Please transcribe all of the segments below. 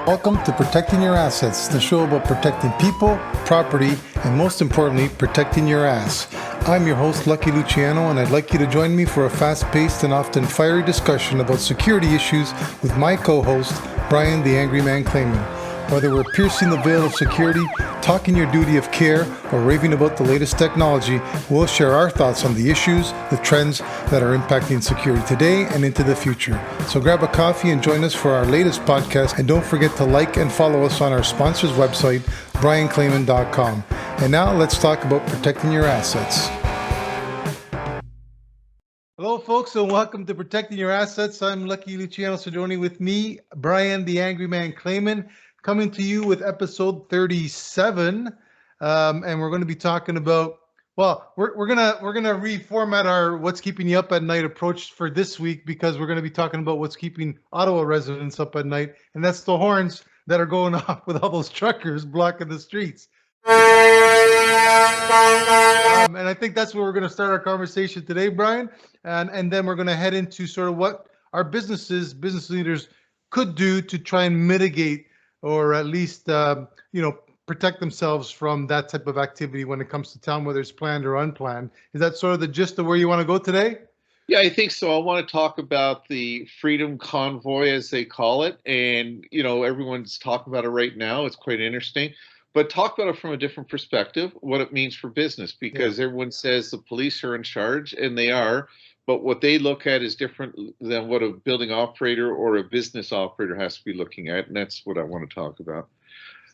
Welcome to Protecting Your Assets, the show about protecting people, property, and most importantly, protecting your ass. I'm your host, Lucky Luciano, and I'd like you to join me for a fast-paced and often fiery discussion about security issues with my co-host, Brian the Angry Man Claman. Whether we're piercing the veil of security, talking your duty of care, or raving about the latest technology, we'll share our thoughts on the issues, the trends that are impacting security today and into the future. So grab a coffee and join us for our latest podcast, and don't forget to like and follow us on our sponsor's website, brianclaman.com. And now let's talk about protecting your assets. Hello, folks, and welcome to Protecting Your Assets. I'm Lucky Luciano Cedrone, with me, Brian the Angry Man Claman, coming to you with episode 37, and we're going to be talking about, well, we're gonna reformat our "What's Keeping You Up at Night" approach for this week, because we're going to be talking about what's keeping Ottawa residents up at night, and that's the horns that are going off with all those truckers blocking the streets. And I think that's where we're going to start our conversation today, Brian, and then we're going to head into sort of what our business leaders could do to try and mitigate, or at least, protect themselves from that type of activity when it comes to town, whether it's planned or unplanned. Is that sort of the gist of where you want to go today? Yeah, I think so. I want to talk about the Freedom Convoy, as they call it. And, everyone's talking about it right now. It's quite interesting. But talk about it from a different perspective, what it means for business, because everyone says the police are in charge, and they are. But what they look at is different than what a building operator or a business operator has to be looking at. And that's what I want to talk about.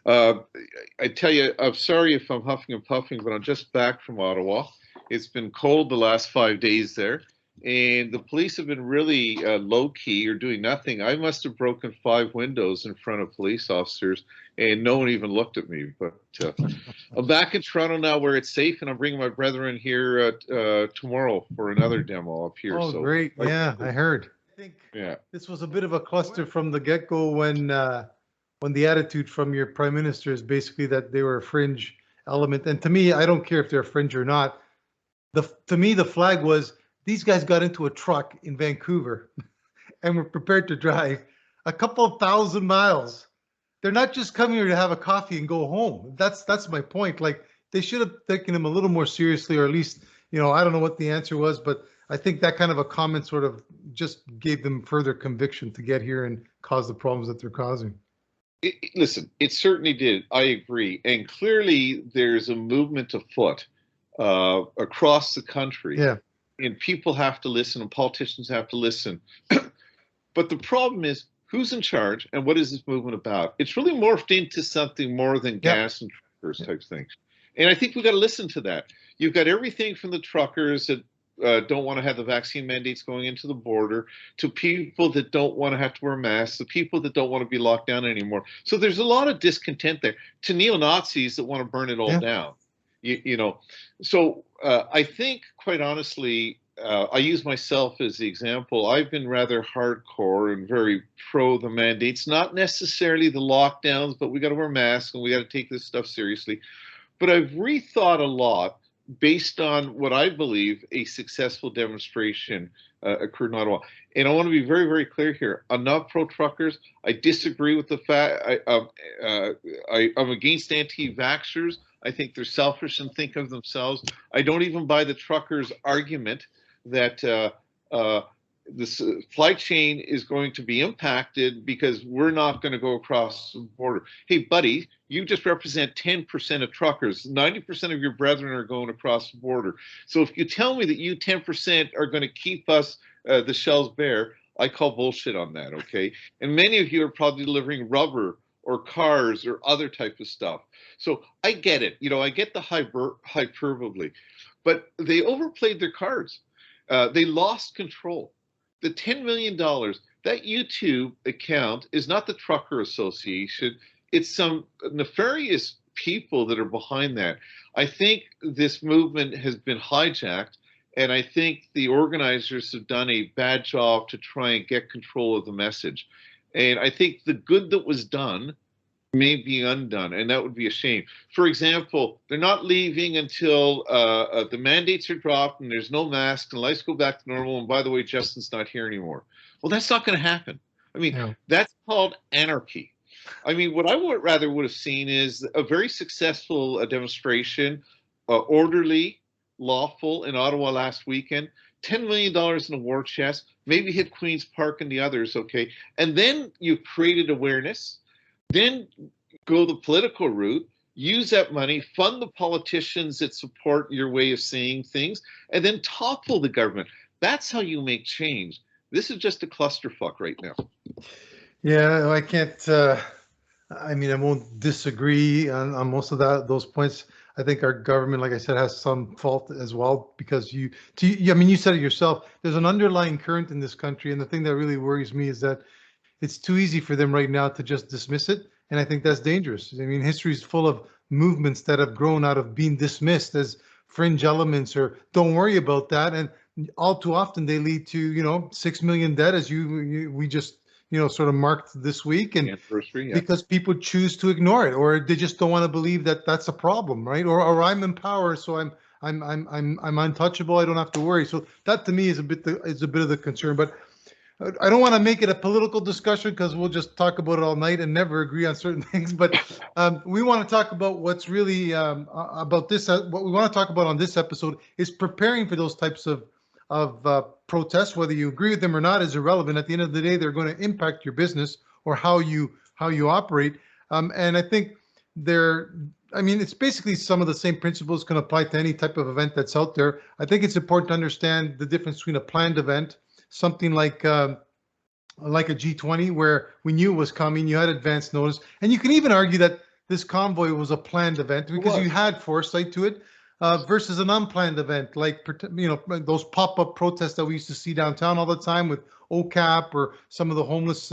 I tell you, I'm sorry if I'm huffing and puffing, but I'm just back from Ottawa. It's been cold the last 5 days there, and the police have been really low-key or doing nothing. I must have broken 5 windows in front of police officers, and no one even looked at me. But I'm back in Toronto now, where it's safe, and I'm bringing my brethren here tomorrow for another demo up here. Oh, so great. Yeah, I heard. I think this was a bit of a cluster from the get-go when the attitude from your prime minister is basically that they were a fringe element. And to me, I don't care if they're fringe or not. To me, the flag was, these guys got into a truck in Vancouver and were prepared to drive a couple of 1,000 miles. They're not just coming here to have a coffee and go home. That's my point. Like, they should have taken him a little more seriously, or at least, I don't know what the answer was, but I think that kind of a comment sort of just gave them further conviction to get here and cause the problems that they're causing. Listen, it certainly did. I agree. And clearly there's a movement afoot across the country. Yeah. And people have to listen, and politicians have to listen. But the problem is, who's in charge, and what is this movement about? It's really morphed into something more than gas and truckers type things. And I think we've got to listen to that. You've got everything from the truckers that don't want to have the vaccine mandates going into the border, to people that don't want to have to wear masks, the people that don't want to be locked down anymore. So there's a lot of discontent there, to neo-Nazis that want to burn it all down. So I think, quite honestly, I use myself as the example. I've been rather hardcore and very pro the mandates, not necessarily the lockdowns, but we got to wear masks and we got to take this stuff seriously. But I've rethought a lot based on what I believe a successful demonstration occurred in Ottawa. And I want to be very, very clear here. I'm not pro-truckers. I disagree with the fact. I'm against anti-vaxxers. I think they're selfish and think of themselves. I don't even buy the truckers' argument that the supply chain is going to be impacted because we're not going to go across the border. Hey, buddy, you just represent 10% of truckers. 90% of your brethren are going across the border. So if you tell me that you 10% are going to keep us the shelves bare, I call bullshit on that, okay? And many of you are probably delivering rubber or cars or other type of stuff. So I get it. I get the hyperbole. But they overplayed their cards. They lost control. The $10 million, that YouTube account is not the Trucker Association. It's some nefarious people that are behind that. I think this movement has been hijacked, and I think the organizers have done a bad job to try and get control of the message. And I think the good that was done may be undone, and that would be a shame. For example, they're not leaving until the mandates are dropped and there's no masks and lights go back to normal. And by the way, Justin's not here anymore. Well, that's not going to happen. I mean, that's called anarchy. I mean, what I would rather would have seen is a very successful demonstration, orderly, lawful in Ottawa last weekend. $10 million in a war chest, maybe hit Queen's Park and the others, okay? And then you created awareness, then go the political route, use that money, fund the politicians that support your way of seeing things, and then topple the government. That's how you make change. This is just a clusterfuck right now. Yeah, I can't. I mean, I won't disagree on most of those points. I think our government, like I said, has some fault as well because I mean, you said it yourself. There's an underlying current in this country, and the thing that really worries me is that it's too easy for them right now to just dismiss it, and I think that's dangerous. I mean, history is full of movements that have grown out of being dismissed as fringe elements or don't worry about that, and all too often they lead to 6 million dead, as we just sort of marked this week, and Anniversary, yeah. because people choose to ignore it, or they just don't want to believe that that's a problem, right? Or I'm in power, so I'm untouchable. I don't have to worry. So that to me is a bit of the concern. But I don't want to make it a political discussion because we'll just talk about it all night and never agree on certain things. But we want to talk about what's really about this. What we want to talk about on this episode is preparing for those types of protests. Whether you agree with them or not is irrelevant. At the end of the day, they're going to impact your business or how you operate. And I think I mean, it's basically some of the same principles can apply to any type of event that's out there. I think it's important to understand the difference between a planned event, something like a G20, where we knew it was coming, you had advance notice, and you can even argue that this convoy was a planned event because you had foresight to it, versus an unplanned event like those pop-up protests that we used to see downtown all the time with OCAP or some of the homeless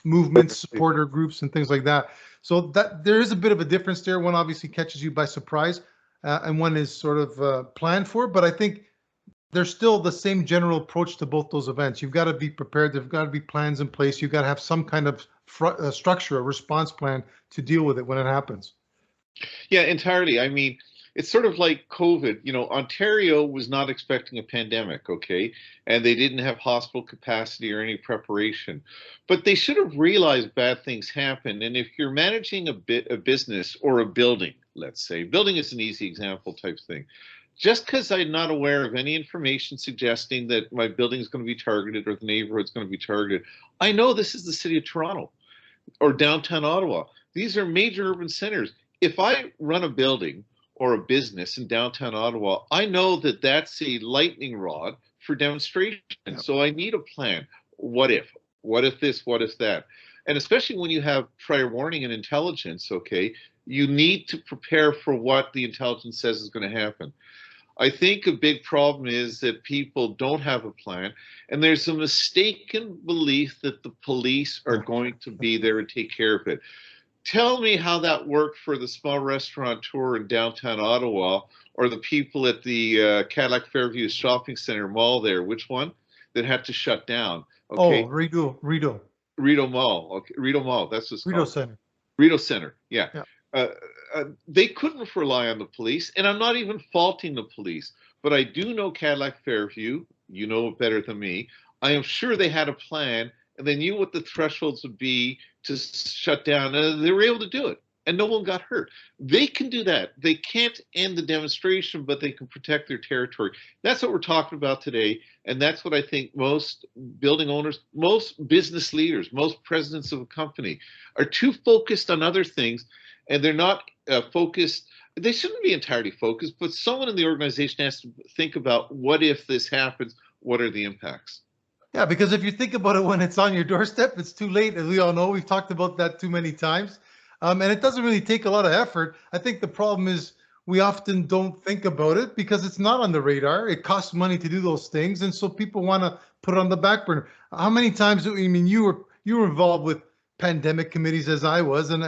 movements, supporter groups, and things like that. So that there is a bit of a difference there. One obviously catches you by surprise, and one is sort of planned for. But I think there's still the same general approach to both those events. You've got to be prepared. There've got to be plans in place. You've got to have some kind of structure, a response plan to deal with it when it happens. Yeah, entirely. I mean, it's sort of like COVID. Ontario was not expecting a pandemic, okay? And they didn't have hospital capacity or any preparation. But they should have realized bad things happen. And if you're managing a business or a building, let's say, building is an easy example type thing. Just because I'm not aware of any information suggesting that my building is going to be targeted or the neighborhood is going to be targeted, I know this is the city of Toronto or downtown Ottawa. These are major urban centers. If I run a building or a business in downtown Ottawa, I know that that's a lightning rod for demonstration. Yeah. So I need a plan. What if? What if this? What if that? And especially when you have prior warning and intelligence, okay, you need to prepare for what the intelligence says is going to happen. I think a big problem is that people don't have a plan, and there's a mistaken belief that the police are going to be there and take care of it. Tell me how that worked for the small restaurateur in downtown Ottawa or the people at the Cadillac Fairview Shopping Center mall there. Which one? That had to shut down. Okay. Oh, Rideau Mall. Okay, Rideau Mall. That's what's Rideau called. Center. Rideau Center. Yeah. They couldn't rely on the police, and I'm not even faulting the police, but I do know Cadillac Fairview. You know it better than me. I am sure they had a plan, and they knew what the thresholds would be to shut down, and they were able to do it, and no one got hurt. They can do that. They can't end the demonstration, but they can protect their territory. That's what we're talking about today, and that's what I think most building owners, most business leaders, most presidents of a company are too focused on other things, and they're not focused. They shouldn't be entirely focused, but someone in the organization has to think about, what if this happens? What are the impacts? Yeah, because if you think about it when it's on your doorstep, it's too late. As we all know, we've talked about that too many times. And it doesn't really take a lot of effort. I think the problem is we often don't think about it because it's not on the radar. It costs money to do those things. And so people want to put it on the back burner. How many times, I mean, you were involved with pandemic committees as I was. And,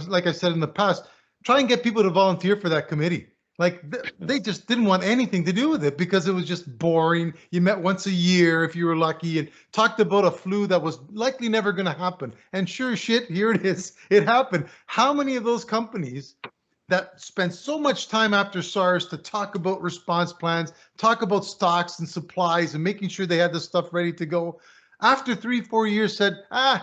like I said in the past, try and get people to volunteer for that committee. Like they just didn't want anything to do with it because it was just boring. You met once a year if you were lucky and talked about a flu that was likely never going to happen. And sure as shit, here it is. It happened. How many of those companies that spent so much time after SARS to talk about response plans, talk about stocks and supplies and making sure they had the stuff ready to go, after 3-4 years said,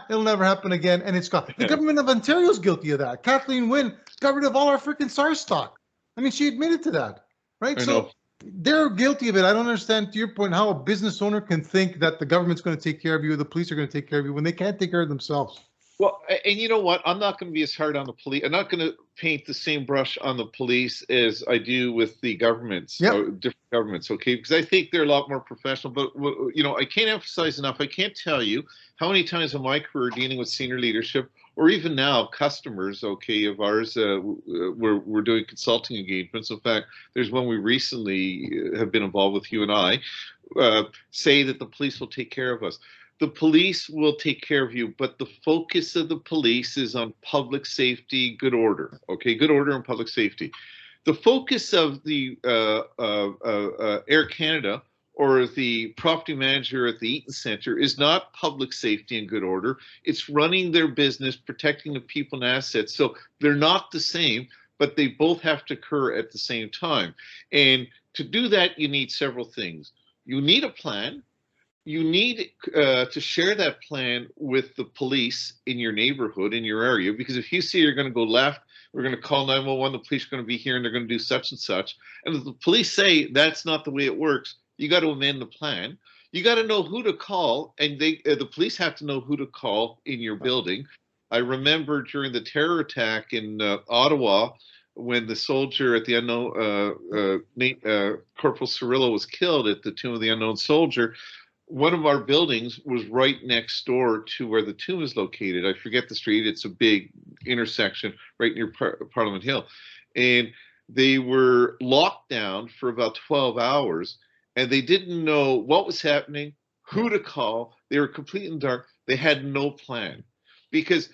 it'll never happen again, and it's gone. The government of Ontario is guilty of that. Kathleen Wynne got rid of all our freaking SARS stock. I mean, she admitted to that, right? So they're guilty of it. I don't understand, to your point, how a business owner can think that the government's going to take care of you, or the police are going to take care of you, when they can't take care of themselves. Well, and you know what? I'm not going to be as hard on the police. I'm not going to paint the same brush on the police as I do with the governments, different governments, okay? Because I think they're a lot more professional. But, you know, I can't emphasize enough. I can't tell you how many times in my career dealing with senior leadership, or even now customers, okay, of ours, we're doing consulting engagements. In fact, there's one we recently have been involved with, you and I, say that the police will take care of us. The police will take care of you, but the focus of the police is on public safety, good order, okay? Good order and public safety. The focus of the Air Canada or the property manager at the Eaton Centre is not public safety and good order. It's running their business, protecting the people and assets. So they're not the same, but they both have to occur at the same time. And to do that, you need several things. You need a plan. You need to share that plan with the police in your neighborhood, in your area, because if you see you're going to go left, we're going to call 911, the police are going to be here and they're going to do such and such. And if the police say that's not the way it works, you got to amend the plan. You got to know who to call, and the police have to know who to call in your building. I remember during the terror attack in Ottawa, when the soldier at the unknown, Corporal Cirillo was killed at the Tomb of the Unknown Soldier. One of our buildings was right next door to where the tomb is located. I forget the street. It's a big intersection right near Parliament Hill. And they were locked down for about 12 hours, and they didn't know what was happening, who to call. They were completely in the dark. They had no plan. Because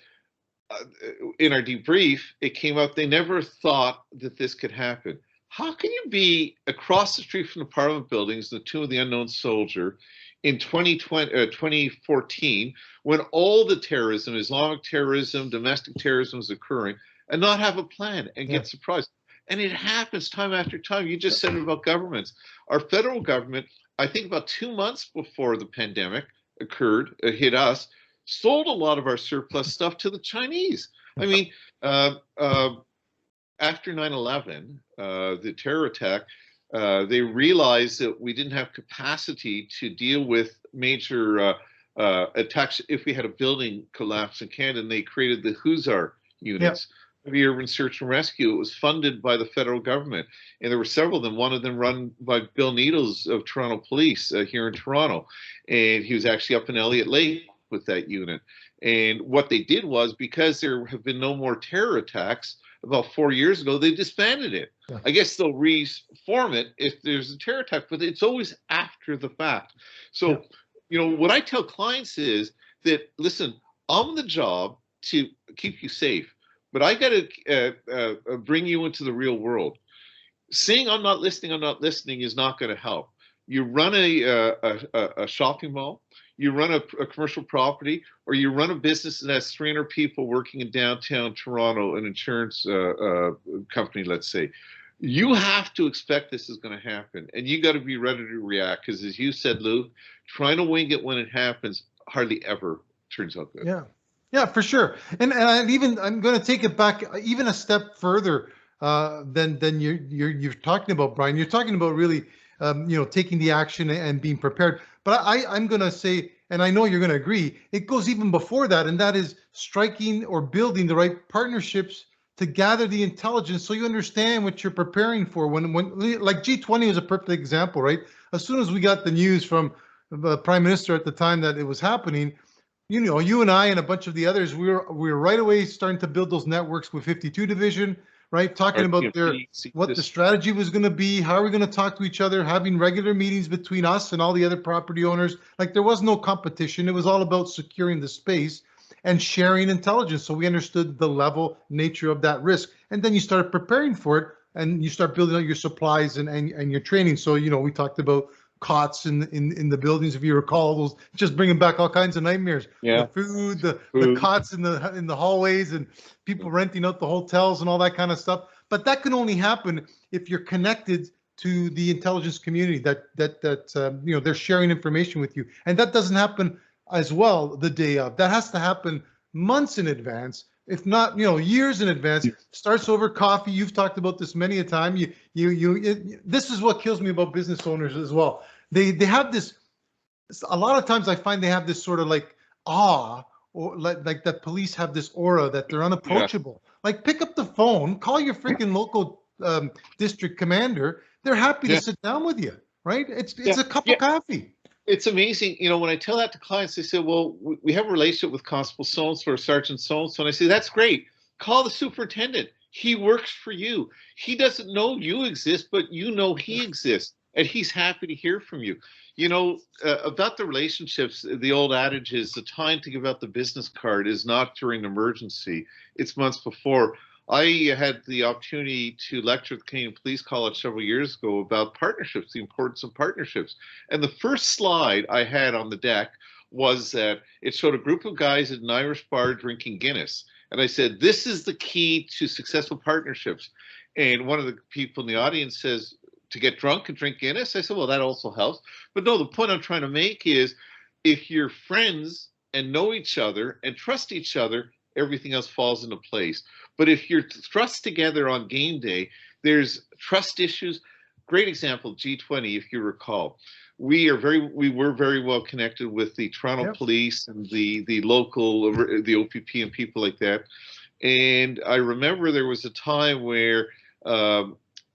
in our debrief, it came out they never thought that this could happen. How can you be across the street from the Parliament buildings, the Tomb of the Unknown Soldier, in 2014, when all the terrorism, Islamic terrorism, domestic terrorism is occurring, and not have a plan and get surprised? And it happens time after time. You just said it about governments. Our federal government, I think about 2 months before the pandemic occurred, hit us, sold a lot of our surplus stuff to the Chinese. I mean, after 9/11, the terror attack, they realized that we didn't have capacity to deal with major attacks if we had a building collapse in Canada, and they created the Hussar units, the urban search and rescue. It was funded by the federal government, and there were several of them. One of them run by Bill Needles of Toronto Police here in Toronto, and he was actually up in Elliott Lake with that unit. And what they did was, because there have been no more terror attacks, about 4 years ago, they disbanded it. I guess they'll reform it if there's a terror attack, but it's always after the fact. So, you know, what I tell clients is that, listen, I'm the job to keep you safe, but I got to bring you into the real world. Saying I'm not listening is not going to help. You run a shopping mall, you run a commercial property, or you run a business that has 300 people working in downtown Toronto, an insurance company, let's say. You have to expect this is going to happen, and you got to be ready to react, because as you said, Lou, trying to wing it when it happens hardly ever turns out good. Yeah, for sure. And I'm going to take it back even a step further than you're talking about, Brian. You're talking about really taking the action and being prepared. But I'm going to say, and I know you're going to agree, it goes even before that, and that is striking or building the right partnerships to gather the intelligence so you understand what you're preparing for. When like G20 was a perfect example, right? As soon as we got the news from the Prime Minister at the time that it was happening, you and I and a bunch of the others, we were right away starting to build those networks with 52 Division, right? Talking about what the strategy was going to be, how are we going to talk to each other, having regular meetings between us and all the other property owners. Like, there was no competition. It was all about securing the space and sharing intelligence, so we understood the level, nature of that risk. And then you start preparing for it, and you start building out your supplies and your training. So, we talked about cots in the buildings, if you recall, those just bringing back all kinds of nightmares. The food, the cots in the hallways, and people renting out the hotels and all that kind of stuff. But that can only happen if you're connected to the intelligence community, that they're sharing information with you, and that doesn't happen as well the day of. That has to happen months in advance, if not, years in advance. Starts over coffee. You've talked about this many a time. This is what kills me about business owners as well. They have this. A lot of times I find they have this sort of like awe, or like that police have this aura that they're Yeah. unapproachable. Like, pick up the phone, call your freaking local district commander. They're happy to Yeah. sit down with you, right? Yeah. It's a cup Yeah. of coffee. It's amazing. When I tell that to clients, they say, well, we have a relationship with Constable so-and-so or Sergeant so-and-so. And I say, that's great. Call the superintendent. He works for you. He doesn't know you exist, but you know he exists. And he's happy to hear from you. About the relationships, the old adage is the time to give out the business card is not during an emergency. It's months before. I had the opportunity to lecture at the Canadian Police College several years ago about partnerships, the importance of partnerships. And the first slide I had on the deck was that it showed a group of guys at an Irish bar drinking Guinness. And I said, this is the key to successful partnerships. And one of the people in the audience says, to get drunk and drink Guinness? I said, well, that also helps. But no, the point I'm trying to make is if you're friends and know each other and trust each other, everything else falls into place. But if you're thrust together on game day, there's trust issues. Great example, G20, if you recall. We were very well connected with the Toronto Yep. police and the local, the OPP and people like that. And I remember there was a time where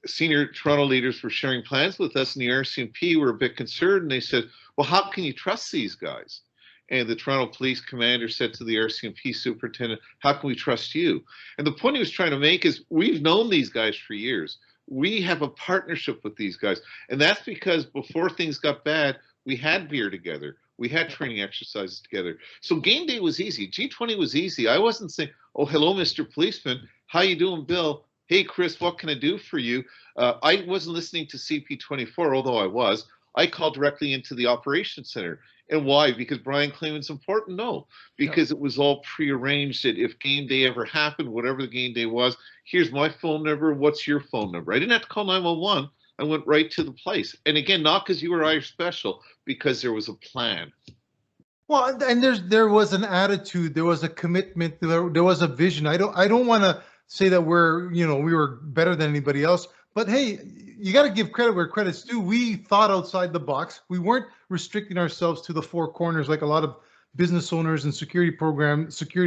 senior Toronto leaders were sharing plans with us, and the RCMP were a bit concerned, and they said, well, how can you trust these guys? And the Toronto police commander said to the RCMP superintendent, how can we trust you? And the point he was trying to make is we've known these guys for years. We have a partnership with these guys. And that's because before things got bad, we had beer together. We had training exercises together. So game day was easy. G20 was easy. I wasn't saying, oh, hello, Mr. Policeman. How you doing, Bill? Hey, Chris, what can I do for you? I wasn't listening to CP24, although I was. I called directly into the operations center. And why? Because Brian Claman's important? No, because it was all prearranged that if game day ever happened, whatever the game day was, here's my phone number, what's your phone number? I didn't have to call 911. I went right to the place. And again, not because you were Irish special, because there was a plan. Well, and there was an attitude, there was a commitment, there was a vision. I don't want to say that we were better than anybody else, but hey, you got to give credit where credit's due. We thought outside the box. We weren't restricting ourselves to the four corners like a lot of business owners and security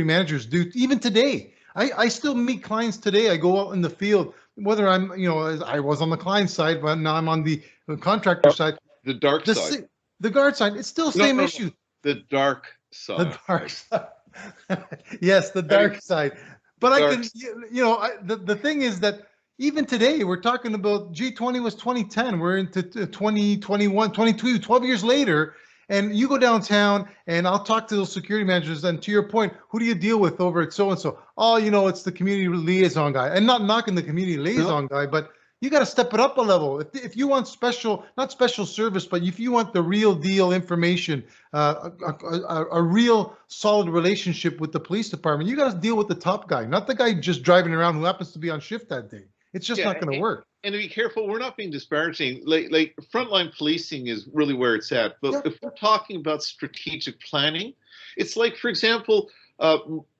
managers do. Even today, I still meet clients today. I go out in the field, whether I'm, I was on the client side, but now I'm on the contractor side. The dark side. The guard side. It's still the same issue. The dark side. The dark side. Yes, the dark side. But I can, the thing is that even today, we're talking about G20 was 2010. We're into 2021, 22, 12 years later. And you go downtown and I'll talk to those security managers. And to your point, who do you deal with over at so-and-so? Oh, it's the community liaison guy. And not knocking the community liaison guy, but you got to step it up a level. If you want not special service, but if you want the real deal information, a real solid relationship with the police department, you got to deal with the top guy, not the guy just driving around who happens to be on shift that day. It's just not going to work. And to be careful, we're not being disparaging. Like frontline policing is really where it's at. But if we're talking about strategic planning, it's like, for example,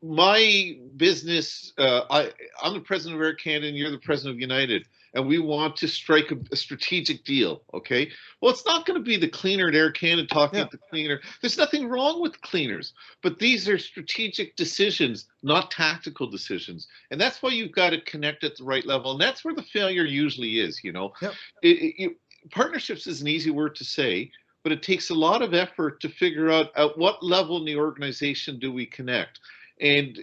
my business, I'm the president of Air Canada and you're the president of United, and we want to strike a strategic deal, okay? Well, it's not going to be the cleaner at Air Canada talking to the cleaner. There's nothing wrong with cleaners, but these are strategic decisions, not tactical decisions. And that's why you've got to connect at the right level. And that's where the failure usually is, Partnerships is an easy word to say, but it takes a lot of effort to figure out at what level in the organization do we connect. And,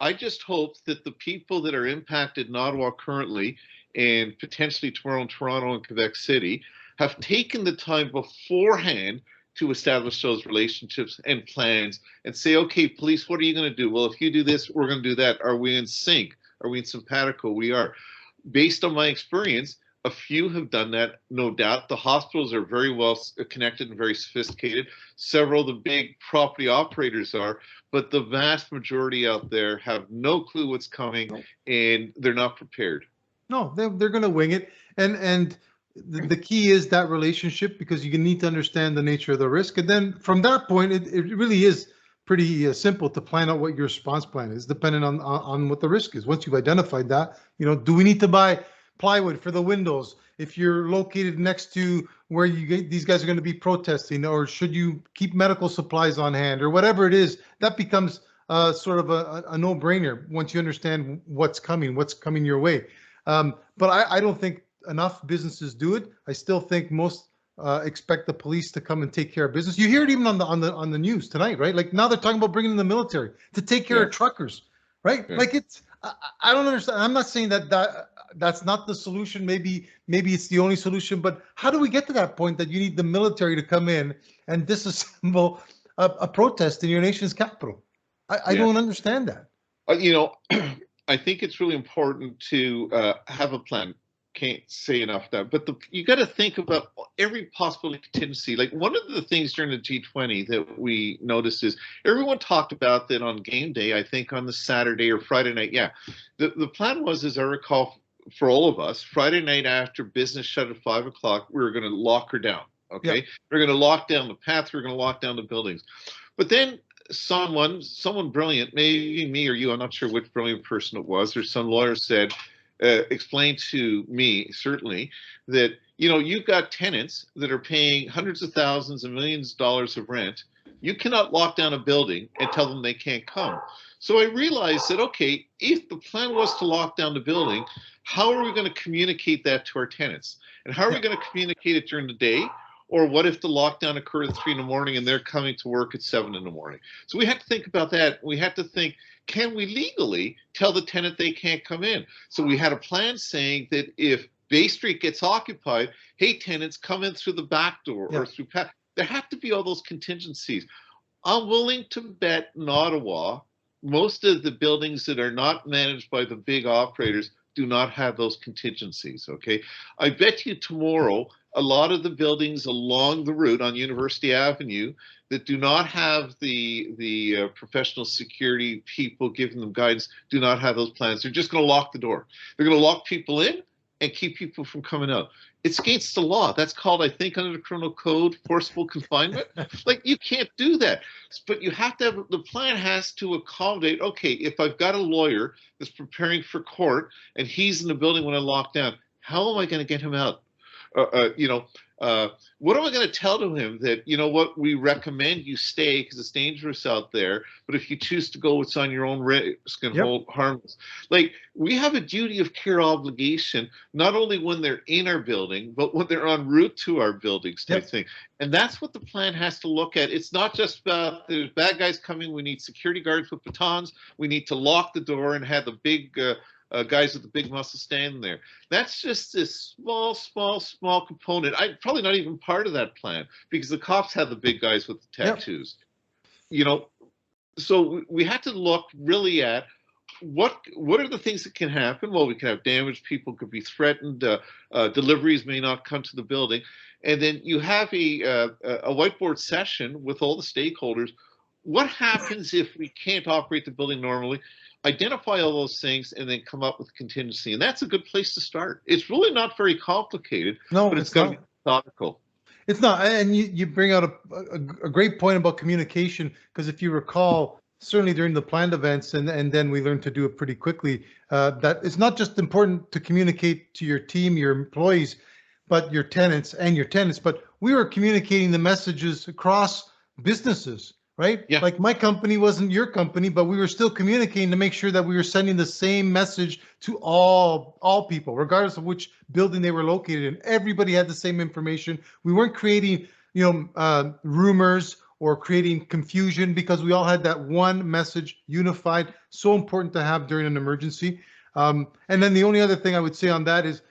I just hope that the people that are impacted in Ottawa currently and potentially tomorrow in Toronto and Quebec City have taken the time beforehand to establish those relationships and plans and say, okay, police, what are you going to do? Well, if you do this, we're going to do that. Are we in sync? Are we in simpatico? We are. Based on my experience, a few have done that, no doubt. The hospitals are very well connected and very sophisticated. Several of the big property operators are, but the vast majority out there have no clue what's coming and they're not prepared. No, they're going to wing it. And the key is that relationship, because you need to understand the nature of the risk. And then from that point, it really is pretty simple to plan out what your response plan is, depending on what the risk is. Once you've identified that, do we need to buy plywood for the windows if you're located next to where these guys are going to be protesting, or should you keep medical supplies on hand, or whatever it is? That becomes sort of a no-brainer once you understand what's coming your way. But I don't think enough businesses do it. I still think most expect the police to come and take care of business. You hear it even on the news tonight, right? Like now they're talking about bringing in the military to take care of truckers, right? Yeah. Like I don't understand. I'm not saying that's not the solution. Maybe it's the only solution, but how do we get to that point that you need the military to come in and disassemble a protest in your nation's capital? I don't understand that. I think it's really important to have a plan. Can't say enough that, but you got to think about every possible contingency. Like one of the things during the G20 that we noticed is everyone talked about that on game day, I think on the Saturday or Friday night. Yeah, the plan was, as I recall, for all of us, Friday night after business shut at 5 o'clock, we were going to lock her down. Okay, yep. We're going to lock down the path. We're going to lock down the buildings. But then someone brilliant, maybe me or you, I'm not sure which brilliant person it was, or some lawyer said, explained to me, certainly, that, you've got tenants that are paying hundreds of thousands and millions of dollars of rent. You cannot lock down a building and tell them they can't come. So I realized that, okay, if the plan was to lock down the building, how are we going to communicate that to our tenants? And how are we going to communicate it during the day? Or what if the lockdown occurred at 3 in the morning and they're coming to work at 7 in the morning? So we had to think about that. We had to think, can we legally tell the tenant they can't come in? So we had a plan saying that if Bay Street gets occupied, hey, tenants, come in through the back door or through. There have to be all those contingencies. I'm willing to bet in Ottawa, most of the buildings that are not managed by the big operators do not have those contingencies, okay? I bet you tomorrow, a lot of the buildings along the route on University Avenue that do not have the professional security people giving them guidance do not have those plans. They're just going to lock the door. They're going to lock people in and keep people from coming out. It's against the law. That's called, I think, under the criminal code, forcible confinement. Like, you can't do that. But you have to have, the plan has to accommodate, okay, if I've got a lawyer that's preparing for court and he's in the building when I lock down, how am I going to get him out? What am I going to tell to him that, what, we recommend you stay because it's dangerous out there, but if you choose to go, it's on your own risk and hold harmless. Like, we have a duty of care obligation, not only when they're in our building, but when they're en route to our buildings type thing. And that's what the plan has to look at. It's not just about there's bad guys coming. We need security guards with batons. We need to lock the door and have the big guys with the big muscles standing there. That's just this small component. I'm probably not even part of that plan because the cops have the big guys with the tattoos. So we have to look really at what are the things that can happen. Well, we can have damage. People could be threatened. Deliveries may not come to the building. And then you have a whiteboard session with all the stakeholders. What happens if we can't operate the building normally? Identify all those things and then come up with contingency. And that's a good place to start. It's really not very complicated, but it's got to be methodical. It's not. And you bring out a great point about communication, because if you recall, certainly during the planned events, and then we learned to do it pretty quickly, that it's not just important to communicate to your team, your employees, but your tenants, but we were communicating the messages across businesses. Right? Yeah. Like my company wasn't your company, but we were still communicating to make sure that we were sending the same message to all people, regardless of which building they were located in. Everybody had the same information. We weren't creating, rumors or creating confusion, because we all had that one message unified. So important to have during an emergency. And then the only other thing I would say on that is,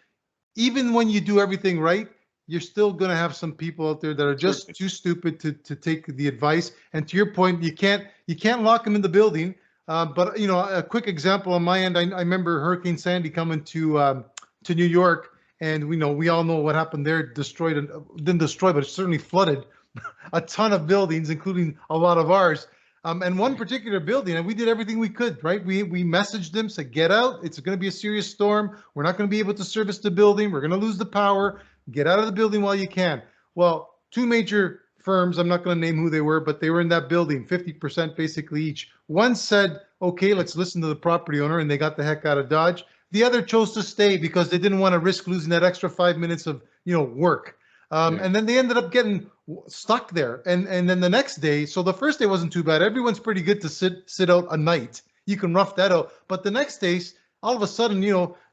even when you do everything right, you're still going to have some people out there that are just too stupid to take the advice. And to your point, you can't lock them in the building. But a quick example on my end, I remember Hurricane Sandy coming to New York, and we all know what happened there. Didn't destroy, but it certainly flooded a ton of buildings, including a lot of ours. And one particular building, and we did everything we could, right? We messaged them, said, get out. It's going to be a serious storm. We're not going to be able to service the building. We're going to lose the power. Get out of the building while you can. Well, two major firms, I'm not going to name who they were, but they were in that building, 50% basically each. One said, okay, let's listen to the property owner, and they got the heck out of Dodge. The other chose to stay because they didn't want to risk losing that extra 5 minutes of work. And then they ended up getting stuck there. And then the next day, so the first day wasn't too bad. Everyone's pretty good to sit out a night. You can rough that out. But the next day, all of a sudden,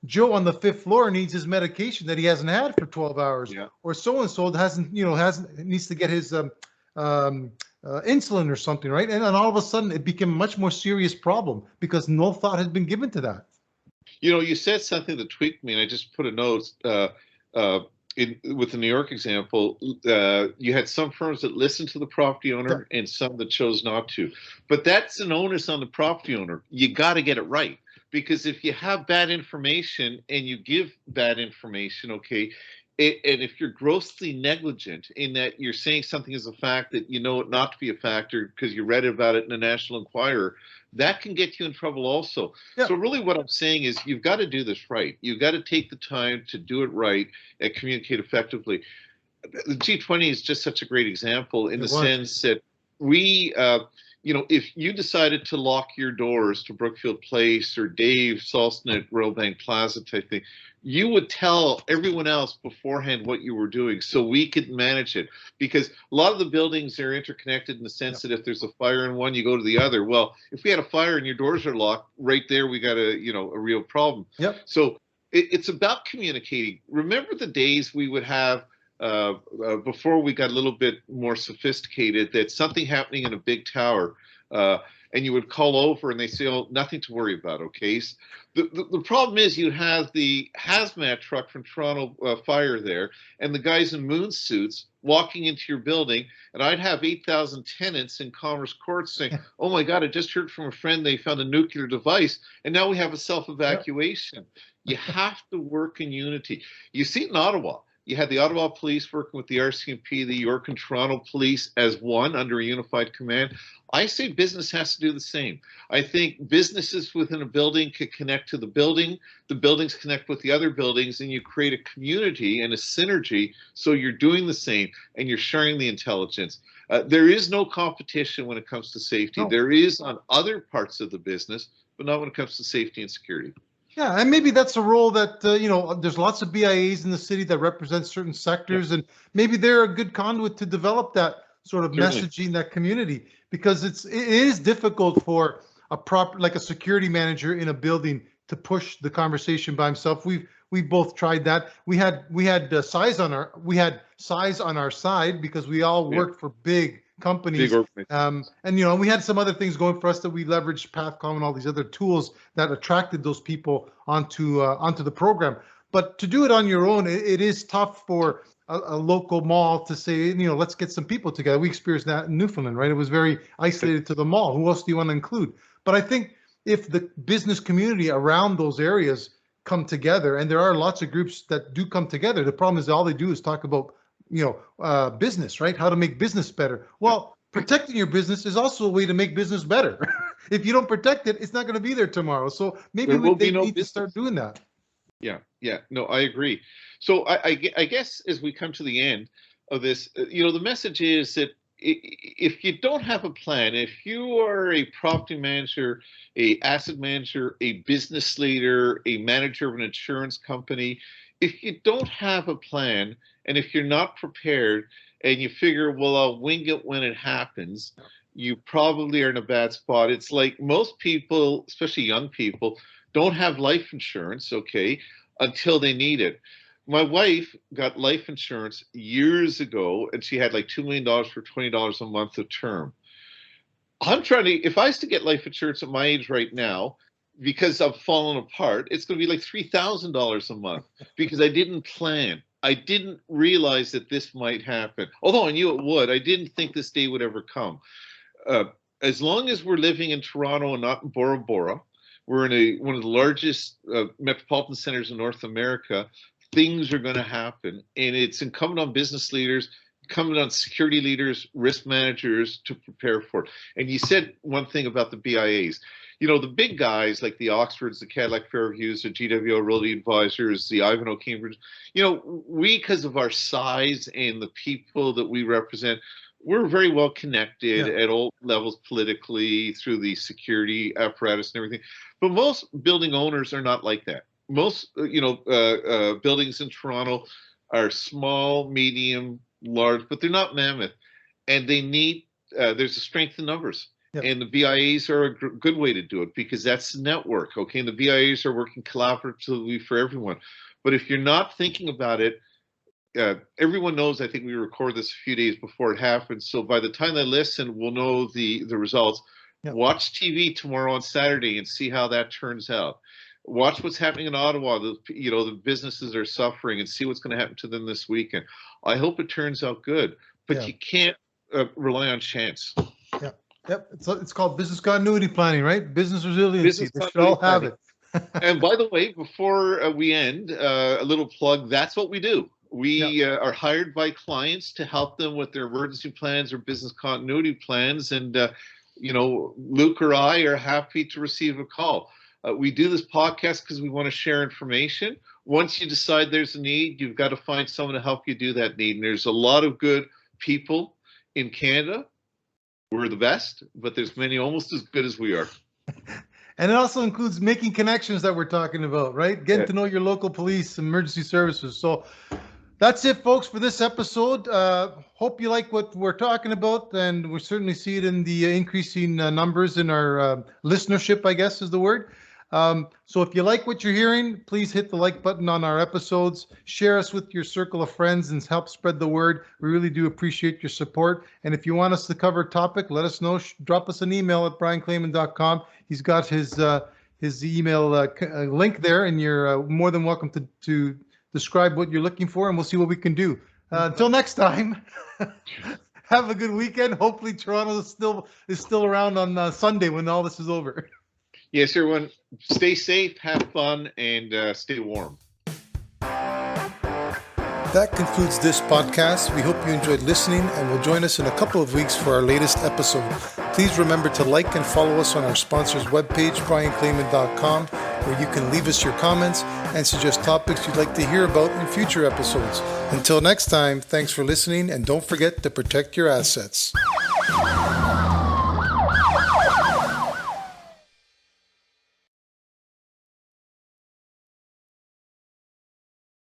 Joe on the fifth floor needs his medication that he hasn't had for 12 hours, or so and so needs to get his insulin or something, right? And then all of a sudden, it became a much more serious problem because no thought had been given to that. You said something that tweaked me, and I just put a note. With the New York example, you had some firms that listened to the property owner and some that chose not to. But that's an onus on the property owner. You got to get it right. Because if you have bad information and you give bad information, okay, and if you're grossly negligent in that you're saying something is a fact that you know it not to be a factor because you read about it in a National Enquirer, that can get you in trouble also. Yeah. So really what I'm saying is you've got to do this right. You've got to take the time to do it right and communicate effectively. The G20 is just such a great example in the sense that we, if you decided to lock your doors to Brookfield Place or Dave Salston at Royal Bank Plaza type thing, you would tell everyone else beforehand what you were doing so we could manage it. Because a lot of the buildings are interconnected in the sense that if there's a fire in one, you go to the other. Well, if we had a fire and your doors are locked, right there we got a real problem. Yep. So it's about communicating. Remember the days we would have before we got a little bit more sophisticated, that something happening in a big tower, and you would call over and they say, oh, nothing to worry about, okay? So the problem is you have the hazmat truck from Toronto Fire there, and the guys in moon suits walking into your building, and I'd have 8,000 tenants in Commerce Court saying, oh my God, I just heard from a friend they found a nuclear device, and now we have a self-evacuation. You have to work in unity. You see it in Ottawa. You had the Ottawa Police working with the RCMP, the York and Toronto Police as one under a unified command. I say business has to do the same. I think businesses within a building could connect to the buildings connect with the other buildings, and you create a community and a synergy so you're doing the same and you're sharing the intelligence. There is no competition when it comes to safety. No. There is on other parts of the business, but not when it comes to safety and security. Yeah, and maybe that's a role that, there's lots of BIAs in the city that represent certain sectors, and maybe they're a good conduit to develop that sort of messaging, that community, because it is difficult for like a security manager in a building to push the conversation by himself. We both tried that. We had size on our side because we all worked for big companies, and we had some other things going for us that we leveraged Pathcom and all these other tools that attracted those people onto the program. But to do it on your own, it is tough for a local mall to say, let's get some people together. We experienced that in Newfoundland, right? It was very isolated to the mall. Who else do you want to include? But I think if the business community around those areas come together, and there are lots of groups that do come together, the problem is all they do is talk about business, right? How to make business better. Well, protecting your business is also a way to make business better. If you don't protect it, it's not going to be there tomorrow. So maybe they need to start doing that. Yeah. No, I agree. So I guess as we come to the end of this, the message is that if you don't have a plan, if you are a property manager, a asset manager, a business leader, a manager of an insurance company, if you don't have a plan, and if you're not prepared and you figure, well, I'll wing it when it happens, you probably are in a bad spot. It's like most people, especially young people, don't have life insurance, okay, until they need it. My wife got life insurance years ago, and she had like $2 million for $20 a month of term. If I was to get life insurance at my age right now, because I've fallen apart, it's going to be like $3,000 a month because I didn't plan. I didn't realize that this might happen. Although I knew it would, I didn't think this day would ever come. As long as we're living in Toronto and not in Bora Bora, we're in one of the largest metropolitan centers in North America, things are going to happen. And it's incumbent on business leaders, incumbent on security leaders, risk managers to prepare for it. And you said one thing about the BIAs. The big guys like the Oxfords, the Cadillac Fairviews, the GWO Realty Advisors, the Ivanhoe Cambridge, we, because of our size and the people that we represent, we're very well connected at all levels politically through the security apparatus and everything. But most building owners are not like that. Most, buildings in Toronto are small, medium, large, but they're not mammoth. And they need, there's a strength in numbers. Yep. And the BIAs are a good way to do it because that's the network, okay? And the BIAs are working collaboratively for everyone. But if you're not thinking about it, everyone knows, I think we record this a few days before it happens. So by the time they listen, we'll know the results. Yep. Watch TV tomorrow on Saturday and see how that turns out. Watch what's happening in Ottawa. The businesses are suffering, and see what's going to happen to them this weekend. I hope it turns out good, but you can't rely on chance. Yeah. Yep. It's called business continuity planning, right? Business resiliency. They should all have it. And by the way, before we end, a little plug. That's what we do. We are hired by clients to help them with their emergency plans or business continuity plans. And, Luke or I are happy to receive a call. We do this podcast because we want to share information. Once you decide there's a need, you've got to find someone to help you do that need. And there's a lot of good people in Canada. We're the best, but there's many almost as good as we are. And it also includes making connections that we're talking about, right? Getting to know your local police, emergency services. So that's it, folks, for this episode. Hope you like what we're talking about, and we certainly see it in the increasing numbers in our listenership, I guess is the word. So if you like what you're hearing, please hit the like button on our episodes. Share us with your circle of friends and help spread the word. We really do appreciate your support. And if you want us to cover a topic, let us know. Drop us an email at brianclaman.com. He's got his email link there, and you're more than welcome to describe what you're looking for, and we'll see what we can do. Until next time, have a good weekend. Hopefully Toronto is still around on Sunday when all this is over. Yes, everyone. Stay safe, have fun, and stay warm. That concludes this podcast. We hope you enjoyed listening and will join us in a couple of weeks for our latest episode. Please remember to like and follow us on our sponsor's webpage, brianclaman.com, where you can leave us your comments and suggest topics you'd like to hear about in future episodes. Until next time, thanks for listening, and don't forget to protect your assets.